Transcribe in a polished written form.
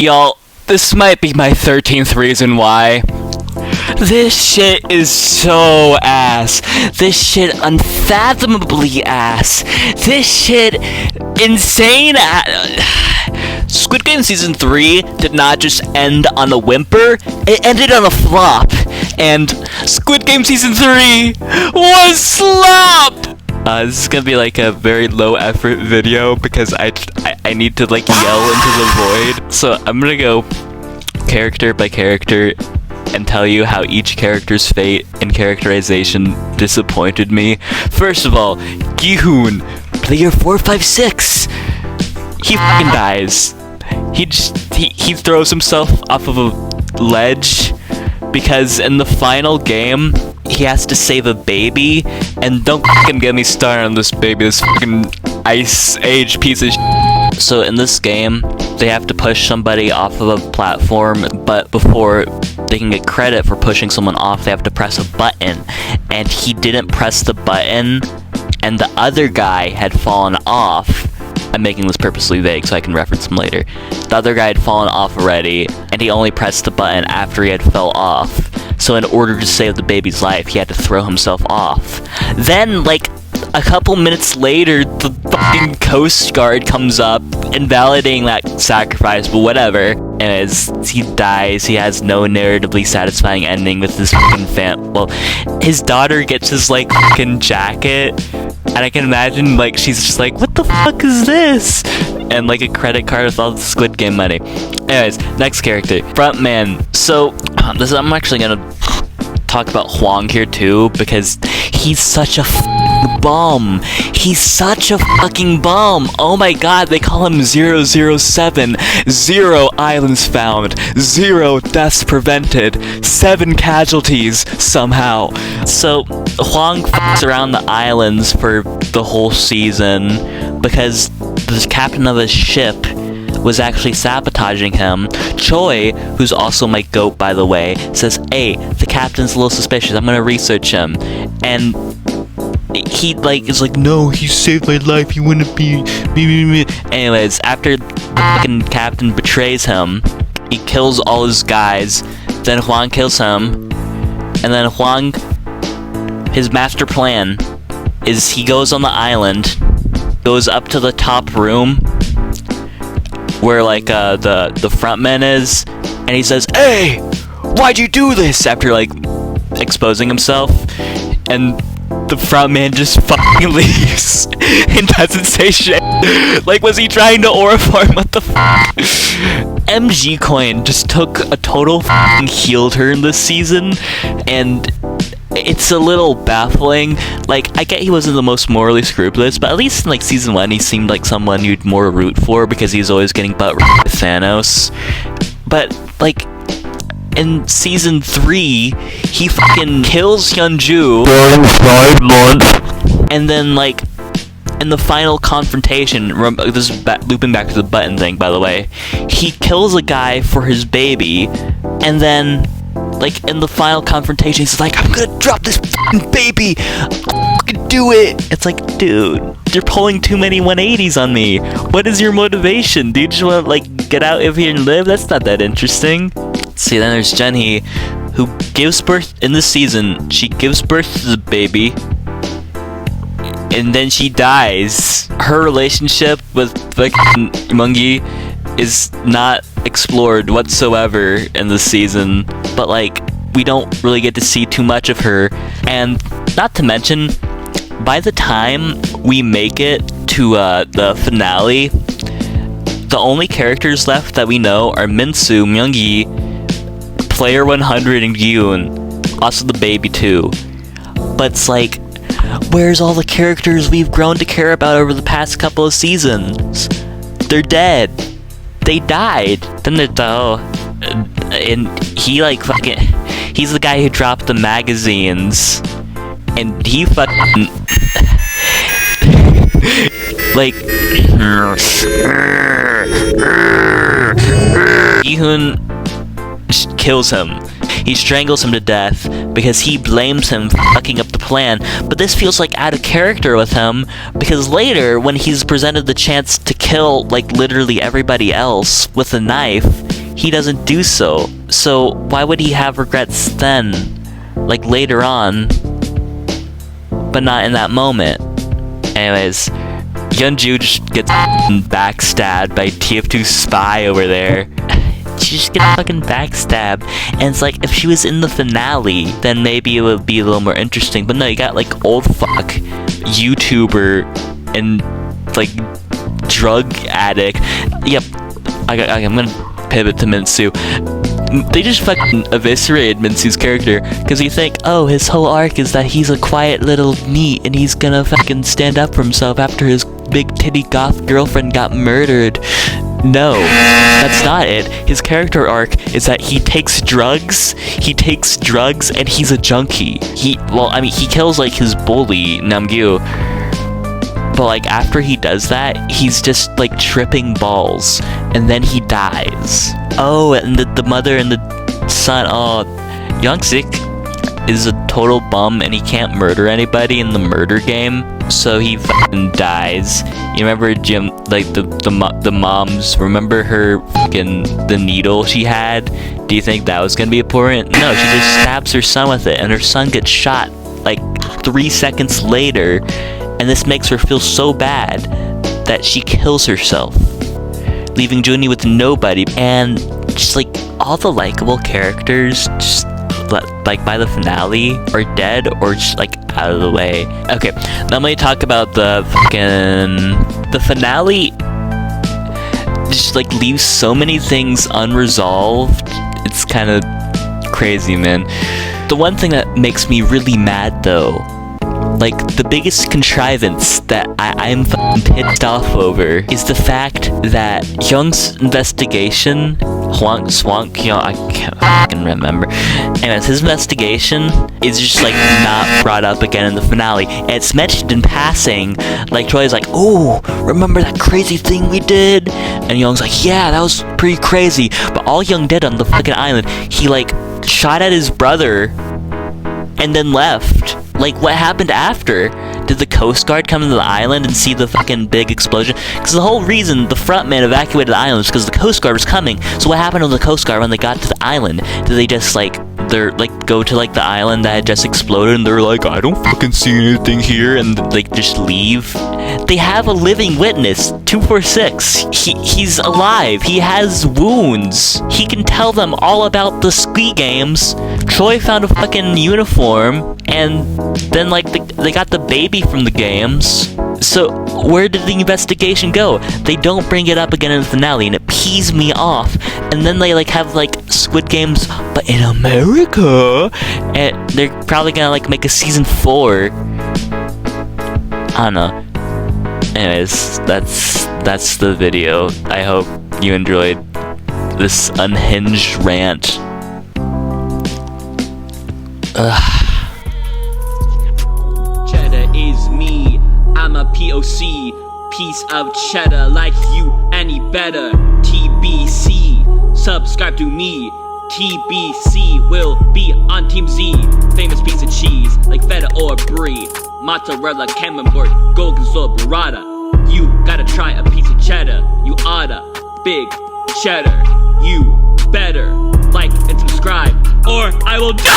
Y'all, this might be my 13th reason why. This shit is so ass. This shit unfathomably ass. This shit insane ass. Squid Game Season 3 did not just end on a whimper, it ended on a flop. And Squid Game Season 3 was slop! This is gonna be like a very low effort video because I need to like yell into the void. So I'm gonna go character by character and tell you how each character's fate and characterization disappointed me. First of all, Gi-hun, player 456. He fucking dies. He throws himself off of a ledge because in the final game he has to save a baby, and don't fucking get me started on this baby, this fucking Ice Age piece of shit. So in this game, they have to push somebody off of a platform, but before they can get credit for pushing someone off, they have to press a button. And he didn't press the button, and the other guy had fallen off. I'm making this purposely vague so I can reference him later. The other guy had fallen off already, and he only pressed the button after he had fell off. So in order to save the baby's life, he had to throw himself off. Then, like, a couple minutes later, the fucking Coast Guard comes up, invalidating that sacrifice, but whatever. And as he dies, he has no narratively satisfying ending with this fucking well, his daughter gets his, like, fucking jacket, and I can imagine, like, she's just like, what the fuck is this? And, like, a credit card with all the Squid Game money. Anyways, next character, Frontman. So, I'm actually gonna talk about Hwang here too, because he's such a bum. He's such a fucking bum. Oh my god, they call him 007. 0 islands found. 0 deaths prevented. 7 casualties somehow. So Hwang fucks around the islands for the whole season because the captain of his ship was actually sabotaging him. Choi, who's also my goat by the way, says, hey, the captain's a little suspicious, I'm gonna research him. And he like is like, no, he saved my life, he wouldn't be me. Anyways, after the fucking captain betrays him, he kills all his guys, then Hwang kills him, and then Hwang, his master plan is he goes on the island, goes up to the top room where like the front man is, and he says, hey, why'd you do this, after like exposing himself, and the front man just fucking leaves and doesn't say shit. Like, was he trying to aura farm? What the fuck? MG Coin just took a total fucking heel turn this season, and it's a little baffling. Like, I get he wasn't the most morally scrupulous, but at least in like season 1 he seemed like someone you'd more root for because he's always getting butt with Thanos. But like in season 3 he fucking kills Hyunju during 5 months, and then like in the final confrontation, this is looping back to the button thing by the way, he kills a guy for his baby, and then like in the final confrontation he's like, I'm gonna drop this fucking baby, I'll fucking do it. It's like, dude, you're pulling too many 180s on me. What is your motivation? Do you just want to like get out of here and live? That's not that interesting. See, then there's Jenhee, who gives birth in this season. She gives birth to the baby, and then she dies. Her relationship with fucking Mungi is not explored whatsoever in this season, but like we don't really get to see too much of her. And not to mention, by the time we make it to the finale, the only characters left that we know are Minsu, Myungi, Player 100, and Gi-hun, also the baby too. But it's like, where's all the characters we've grown to care about over the past couple of seasons? They're dead. They died. Then and he like fucking, he's the guy who dropped the magazines, and he fucking like Gi-hun kills him. He strangles him to death because he blames him for fucking up the plan. But this feels like out of character with him, because later, when he's presented the chance to kill, like, literally everybody else with a knife, he doesn't do so. So why would he have regrets then? Like, later on, but not in that moment. Anyways, Yeonju just gets backstabbed by TF2's spy over there. She just gets fucking backstabbed. And it's like, if she was in the finale, then maybe it would be a little more interesting. But no, you got like old fuck YouTuber and like drug addict. Yep, I'm gonna pivot to Minsu. They just fucking eviscerated Minsu's character because you think, oh, his whole arc is that he's a quiet little NEET and he's gonna fucking stand up for himself after his big titty goth girlfriend got murdered. No, that's not it. His character arc is that he takes drugs, and he's a junkie. He kills like his bully, Namgyu. But like after he does that, he's just like tripping balls, and then he dies. Oh, and the mother and the son. Oh, Young-sik is a total bum, and he can't murder anybody in the murder game, so he fucking dies. You remember Jim, like the moms? Remember her fucking the needle she had? Do you think that was gonna be important? No, she just stabs her son with it, and her son gets shot like 3 seconds later. And this makes her feel so bad that she kills herself, leaving Junhee with nobody. And just like all the likable characters, just like by the finale, are dead or just like out of the way. Okay, now let me talk about the finale. Just like leaves so many things unresolved. It's kind of crazy, man. The one thing that makes me really mad though, like, the biggest contrivance that I'm fucking pissed off over is the fact that Hyung's investigation, I can't fucking remember. Anyways, his investigation is just, like, not brought up again in the finale. And it's mentioned in passing, like, Troy's like, oh, remember that crazy thing we did? And Hyung's like, yeah, that was pretty crazy. But all Hyung did on the fucking island, he, like, shot at his brother and then left. Like, what happened after? Did the Coast Guard come to the island and see the fucking big explosion? Because the whole reason the frontman evacuated the island was because the Coast Guard was coming. So what happened to the Coast Guard when they got to the island? Did they just, like, go to, like, the island that had just exploded and they're like, I don't fucking see anything here, and, like, just leave? They have a living witness, 246. He's alive. He has wounds. He can tell them all about the Squid games. Troy found a fucking uniform, and then, like, they got the baby from the games. So, where did the investigation go? They don't bring it up again in the finale, and it pees me off. And then they, like, have, like, Squid Games, but in America. And they're probably gonna, like, make a season 4. I don't know. Anyways, that's the video. I hope you enjoyed this unhinged rant. Cheddar is me, I'm a POC, piece of cheddar, like you any better. TBC, subscribe to me. TBC will be on Team Z. Famous piece of cheese, like feta or brie. Mozzarella, camembert, gorgonzola, burrata. You gotta try a piece of cheddar. You oughta, big cheddar. You better like and subscribe, or I will die.